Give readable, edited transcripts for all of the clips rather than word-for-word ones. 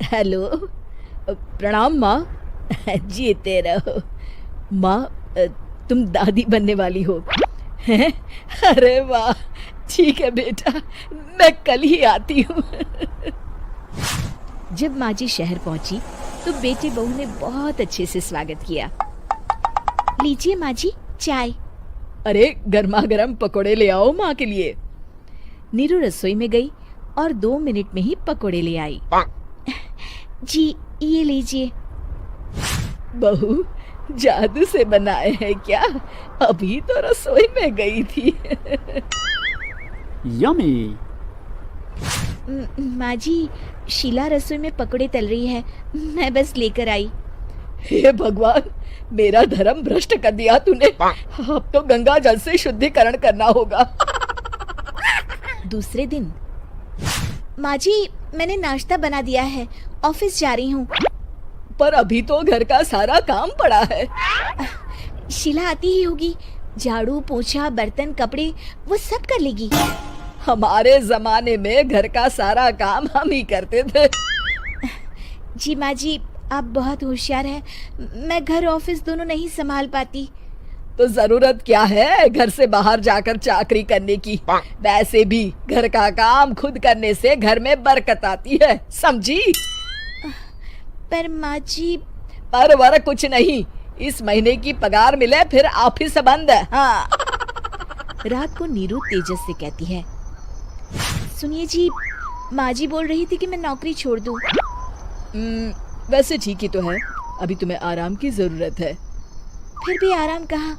Hello. प्रणाम माँ। जीते रहो। माँ, तुम दादी बनने वाली हो हैं? अरे वाह, ठीक है बेटा, मैं कल ही आती हूँ। जब माँ जी शहर पहुंची तो बेटे बहू ने बहुत अच्छे से स्वागत किया। लीजिए माँ जी, चाय। अरे गर्मा गर्म पकोड़े ले आओ माँ के लिए। नीरू रसोई में गई और 2 मिनट में ही पकोड़े ले आई। जी, ये लीजिए। बहू, जादू से बनाए हैं क्या? अभी तो रसोई में गई थी। यमी। माँ जी, शीला रसोई में पकोड़े तल रही है, मैं बस लेकर आई। हे भगवान, मेरा धर्म भ्रष्ट कर दिया तूने। अब तो गंगा जल से शुद्धिकरण करना होगा। दूसरे दिन, माँ जी, मैंने नाश्ता बना दिया है, ऑफिस जा रही हूँ। पर अभी तो घर का सारा काम पड़ा है। शीला आती ही होगी, झाड़ू पोछा बर्तन कपड़े वो सब कर लेगी। हमारे जमाने में घर का सारा काम हम ही करते थे। जी माँ जी, आप बहुत होशियार हैं, मैं घर ऑफिस दोनों नहीं संभाल पाती। तो जरूरत क्या है घर से बाहर जाकर चाकरी करने की? वैसे भी घर का काम खुद करने से घर में बरकत आती है, समझी? पर माँ जी। पर वर कुछ नहीं, इस महीने की पगार मिले फिर ऑफिस बंद है। हाँ। रात को नीरू तेजस से कहती है, सुनिए जी, माँ जी बोल रही थी कि मैं नौकरी छोड़ दूं। वैसे ठीक ही तो है, अभी तुम्हें आराम की जरूरत है। फिर भी आराम कहाँ,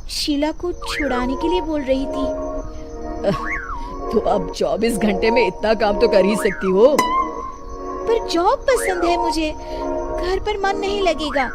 शीला को छुड़ाने के लिए बोल रही थी। तो अब 24 घंटे में इतना काम तो कर ही सकती हो। पर जॉब पसंद है मुझे, घर पर मन नहीं लगेगा।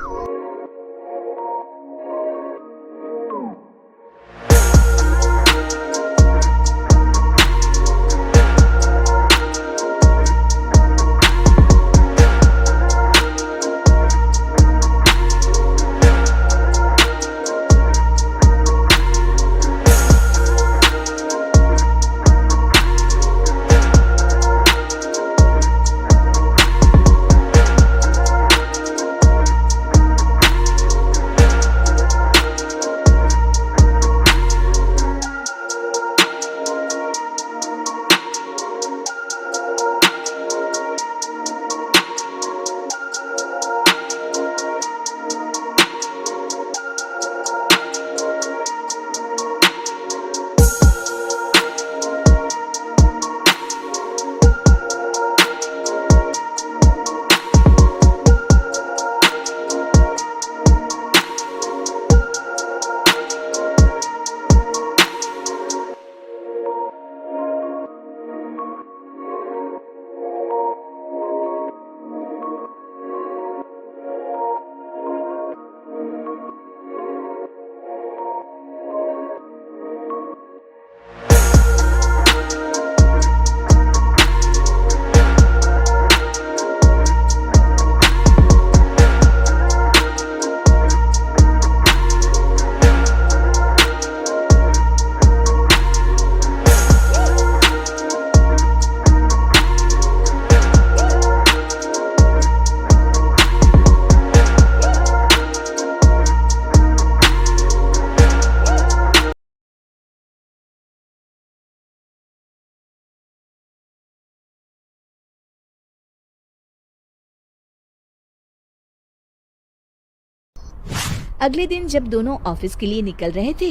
अगले दिन जब दोनों ऑफिस के लिए निकल रहे थे,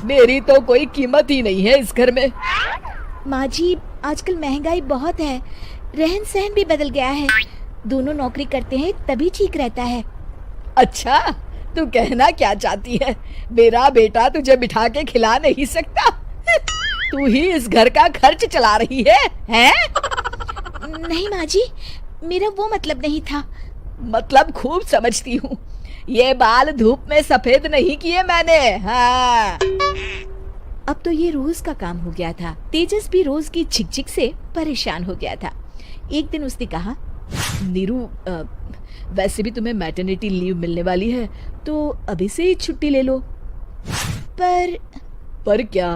मेरी तो कोई कीमत ही नहीं है इस घर में। माँ जी, आजकल महंगाई बहुत है, रहन सहन भी बदल गया है, दोनों नौकरी करते हैं तभी ठीक रहता है। अच्छा, तू कहना क्या चाहती है? मेरा बेटा तुझे बिठा के खिला नहीं सकता? तू ही इस घर का खर्च चला रही है, हैं? नहीं माँ जी, मेरा वो मतलब नहीं था। मतलब खूब समझती हूँ, ये बाल धूप में सफेद नहीं किए मैंने। हाँ। अब तो ये रोज का काम हो गया था। तेजस भी रोज की झिकझिक से परेशान हो गया था। एक दिन उसने कहा, नीरू, वैसे भी तुम्हें मैटरनिटी लीव मिलने वाली है, तो अभी से ही छुट्टी ले लो। पर क्या,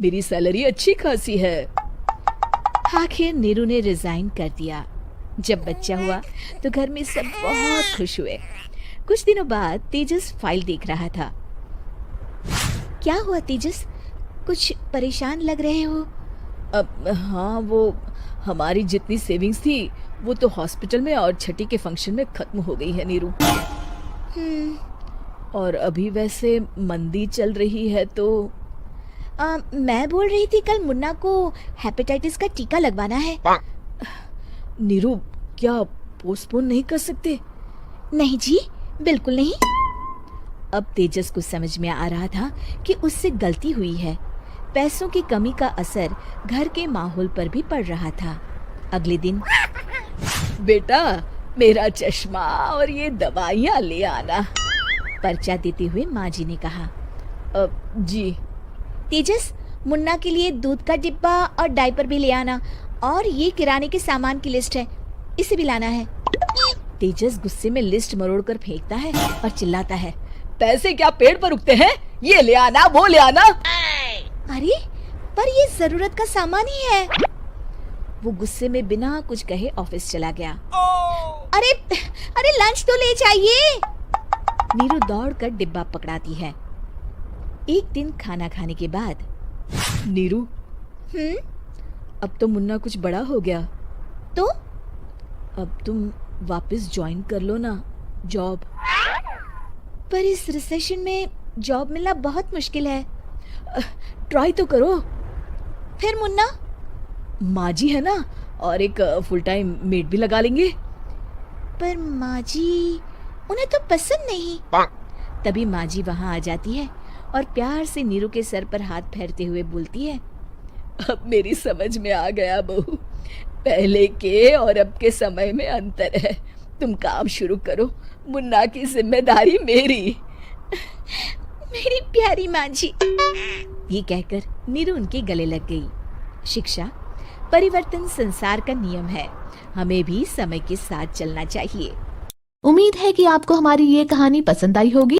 मेरी सैलरी अच्छी खासी है। आखिर नीरू ने रिजाइन कर दिया। जब बच्चा हुआ तो घर में सब बहुत खुश हुए। कुछ दिनों बाद तेजस फाइल देख रहा था। क्या हुआ तेजस, कुछ परेशान लग रहे हो? अब हाँ, वो हमारी जितनी सेविंग्स थी वो तो हॉस्पिटल में और छठी के फंक्शन में खत्म हो गई है नीरू। और अभी वैसे मंदी चल रही है तो मैं बोल रही थी कल मुन्ना को हेपेटाइटिस का टीका लगवाना है। नीरू, क्या पोस्टपोन नहीं कर सकते? नहीं जी, बिल्कुल नहीं। अब तेजस को समझ में आ रहा था कि उससे गलती हुई है। पैसों की कमी का असर घर के माहौल पर भी पड़ रहा था। अगले दिन, बेटा मेरा चश्मा और ये दवाइयाँ ले आना, पर्चा देते हुए माँ जी ने कहा। जी। तेजस, मुन्ना के लिए दूध का डिब्बा और डायपर भी ले आना, और ये किराने के सामान की लिस्ट है, इसे भी लाना है। तेजस गुस्से में लिस्ट मरोड़ कर फेंकता है और चिल्लाता है, पैसे क्या पेड़ पर उगते हैं? ये ले आना, वो ले आना। अरे पर ये जरूरत का सामान ही है। वो गुस्से में बिना कुछ कहे ऑफिस चला गया। अरे अरे लंच तो ले जाइए। नीरू दौड़कर डिब्बा पकड़ाती है। एक दिन खाना खाने के बाद, नीरू, अब तो मुन्ना कुछ बड़ा हो गया, तो अब तुम वापस ज्वाइन कर लो ना जॉब। पर इस रिसेशन में जॉब मिलना बहुत मुश्किल है। ट्राई तो करो। फिर मुन्ना? माँ जी है ना, और एक फुल टाइम मेड भी लगा लेंगे। पर माँ जी, उन्हें तो पसंद नहीं। तभी माँ जी वहाँ आ जाती है और प्यार से नीरू के सर पर हाथ फेरते हुए बोलती है, अब मेरी समझ में आ गया बहू, पहले के और अब के समय में अंतर है। तुम काम शुरू करो, मुन्ना की जिम्मेदारी मेरी। मेरी प्यारी माँ जी। ये कहकर नीरू उनके गले लग गई। शिक्षा, परिवर्तन संसार का नियम है, हमें भी समय के साथ चलना चाहिए। उम्मीद है कि आपको हमारी ये कहानी पसंद आई होगी।